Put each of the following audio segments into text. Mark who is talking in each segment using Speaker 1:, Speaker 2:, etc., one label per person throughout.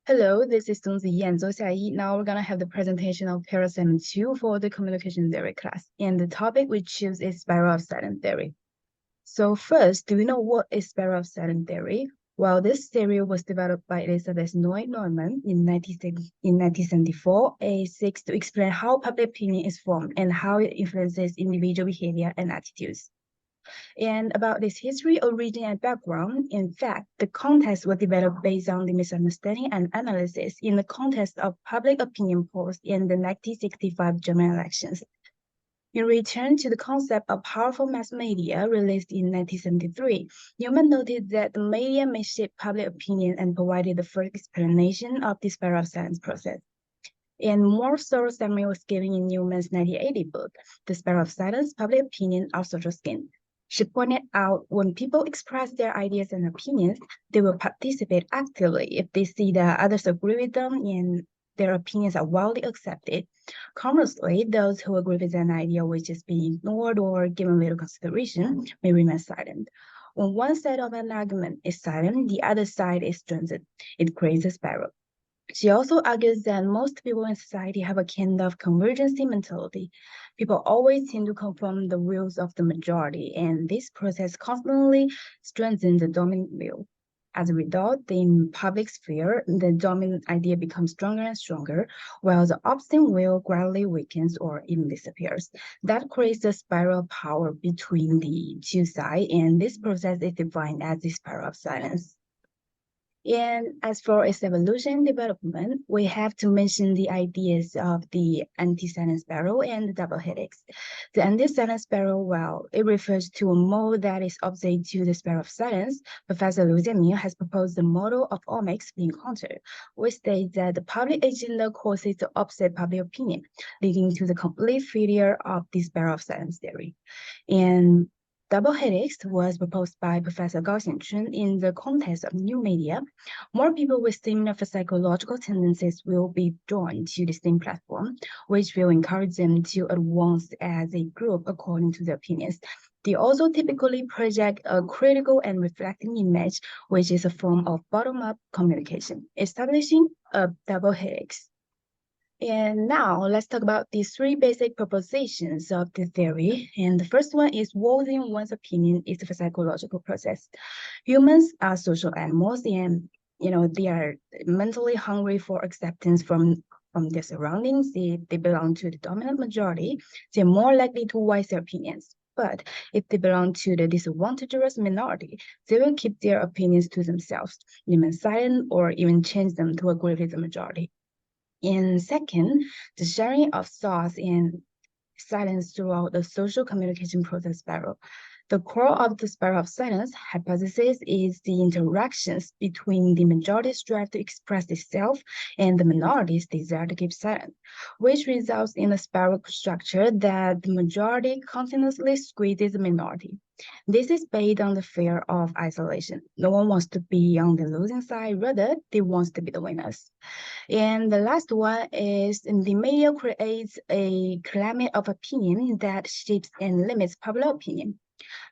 Speaker 1: Hello, this is DONG ZIYI&ZOU XIAYI. Now we're going to have the presentation of Para Assignment 2 for the communication theory class. And the topic we choose is spiral of silence theory. So first, do we know what is spiral of silence theory? Well, this theory was developed by Elizabeth Noy Neumann in 1974. It seeks to explain how public opinion is formed and how it influences individual behavior and attitudes. And about this history, origin, and background, in fact, the context was developed based on the misunderstanding and analysis in the context of public opinion polls in the 1965 German elections. In return to the concept of powerful mass media released in 1973, Newman noted that the media may shape public opinion and provided the first explanation of the spiral of silence process. And more thorough summary was given in Newman's 1980 book, The Spiral of Silence, Public Opinion of Social Skin. She pointed out when people express their ideas and opinions, they will participate actively if they see that others agree with them and their opinions are widely accepted. Conversely, those who agree with an idea which is being ignored or given little consideration may remain silent. When one side of an argument is silent, the other side is strengthened. It creates a spiral. She also argues that most people in society have a kind of convergency mentality. People always tend to confirm the views of the majority, and this process constantly strengthens the dominant view. As a result, in public sphere, the dominant idea becomes stronger and stronger, while the opposite view gradually weakens or even disappears. That creates a spiral of power between the two sides, and this process is defined as the spiral of silence. And as for its evolution development, we have to mention the ideas of the anti-silence spiral and the double helix. The anti-silence spiral, well, it refers to a mode that is opposite to the spiral of silence. Professor Liu Jianming has proposed the model of omics being countered, which states that the public agenda causes the opposite public opinion, leading to the complete failure of the spiral of silence theory. And double helix was proposed by Professor Gao Xianchun in the context of new media. More people with similar psychological tendencies will be drawn to the same platform, which will encourage them to advance as a group according to their opinions. They also typically project a critical and reflecting image, which is a form of bottom-up communication, establishing a double helix. And now let's talk about these three basic propositions of the theory. And the first one is voicing one's opinion is a psychological process. Humans are social animals, and they are mentally hungry for acceptance from their surroundings. They belong to the dominant majority. They're more likely to voice their opinions. But if they belong to the disadvantaged minority, they will keep their opinions to themselves, remain silent, or even change them to agree with the majority. And second, the sharing of thoughts and silence throughout the social communication process spiral. The core of the spiral of silence hypothesis is the interactions between the majority's drive to express itself and the minority's desire to keep silent, which results in a spiral structure that the majority continuously squeezes the minority. This is based on the fear of isolation. No one wants to be on the losing side, rather, they want to be the winners. And the last one is the media creates a climate of opinion that shapes and limits public opinion.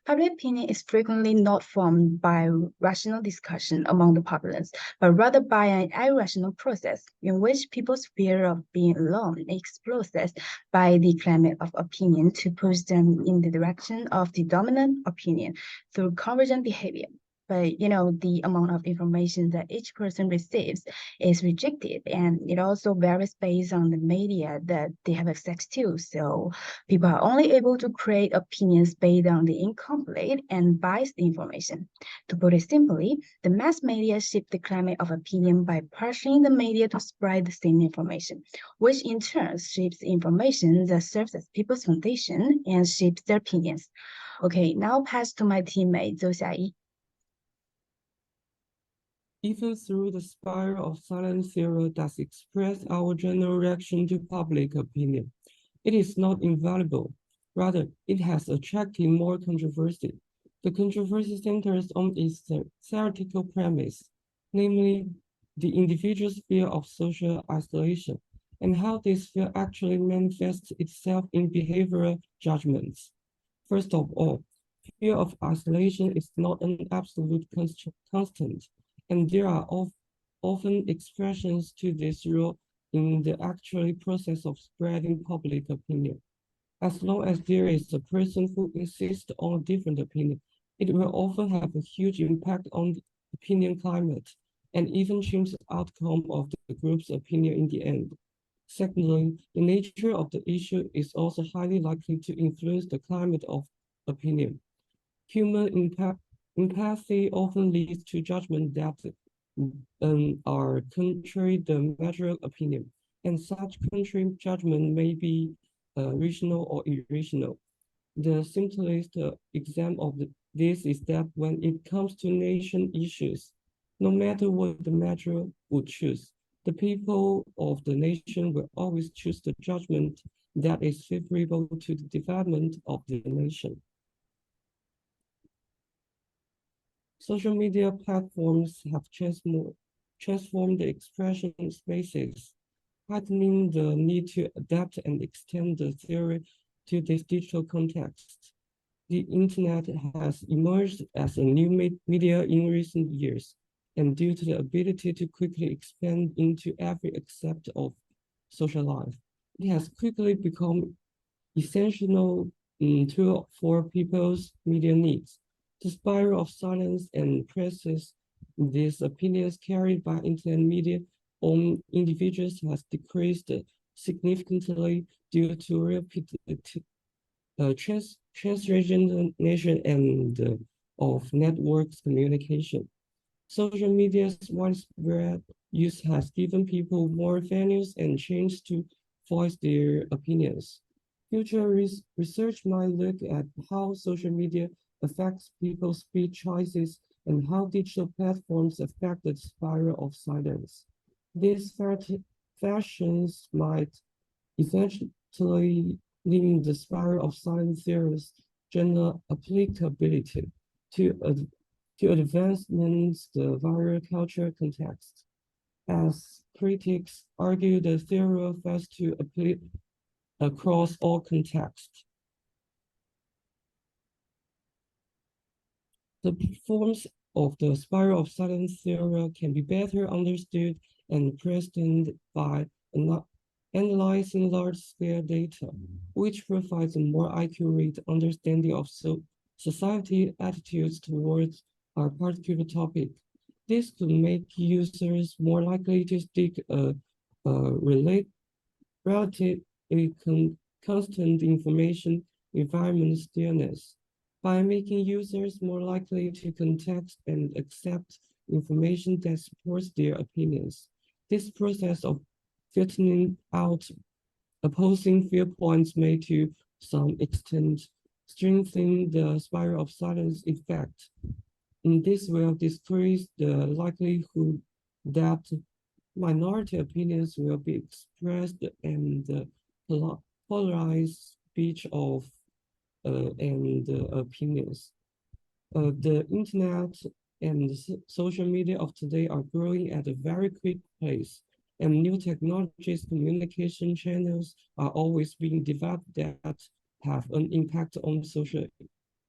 Speaker 1: Public opinion is frequently not formed by rational discussion among the populace, but rather by an irrational process in which people's fear of being alone is processed by the climate of opinion to push them in the direction of the dominant opinion through convergent behavior. But the amount of information that each person receives is rejected, and it also varies based on the media that they have access to. So people are only able to create opinions based on the incomplete and biased information. To put it simply, the mass media shape the climate of opinion by pressuring the media to spread the same information, which in turn shapes the information that serves as people's foundation and shapes their opinions. Okay, now pass to my teammate, Zhou Xiayi.
Speaker 2: Even through the spiral of silence theory does express our general reaction to public opinion, it is not invaluable. Rather, it has attracted more controversy. The controversy centers on its theoretical premise, namely the individual's fear of social isolation, and how this fear actually manifests itself in behavioral judgments. First of all, fear of isolation is not an absolute constant, and there are often expressions to this role in the actual process of spreading public opinion. As long as there is a person who insists on a different opinion, it will often have a huge impact on the opinion climate and even change the outcome of the group's opinion in the end. Secondly, the nature of the issue is also highly likely to influence the climate of opinion. Human empathy often leads to judgment that are contrary to the material opinion, and such contrary judgment may be rational or irrational. The simplest example of this is that when it comes to nation issues, no matter what the measure would choose, the people of the nation will always choose the judgment that is favorable to the development of the nation. Social media platforms have transformed the expression spaces, heightening the need to adapt and extend the theory to this digital context. The internet has emerged as a new media in recent years, and due to the ability to quickly expand into every aspect of social life, it has quickly become essential tool for people's media needs. The spiral of silence and presses these opinions carried by internet media on individuals has decreased significantly due to repeated transregionalization and of networks communication. Social media's widespread use has given people more venues and chances to voice their opinions. Future research might look at how social media affects people's speech choices and how digital platforms affect the spiral of silence. These fashions might eventually limit the spiral of silence theories' general applicability to, to advancements the viral culture context. As critics argue, the theory fails to apply across all contexts. The forms of the spiral of silence theory can be better understood and presented by analyzing large-scale data, which provides a more accurate understanding of society attitudes towards a particular topic. This could make users more likely to seek a relatively constant information environment stillness. By making users more likely to context and accept information that supports their opinions. This process of filtering out opposing viewpoints may to some extent strengthen the spiral of silence effect. And this will decrease the likelihood that minority opinions will be expressed and polarized speech of and opinions. The internet and social media of today are growing at a very quick pace, and new technologies, communication channels are always being developed that have an impact on social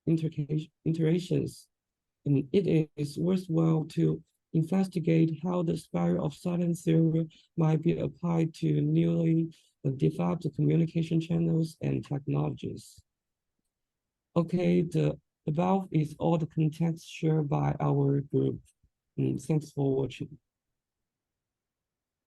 Speaker 2: interactions. And it is worthwhile to investigate how the spiral of silence theory might be applied to newly developed communication channels and technologies. Okay, the above is all the context shared by our group. Thanks for watching.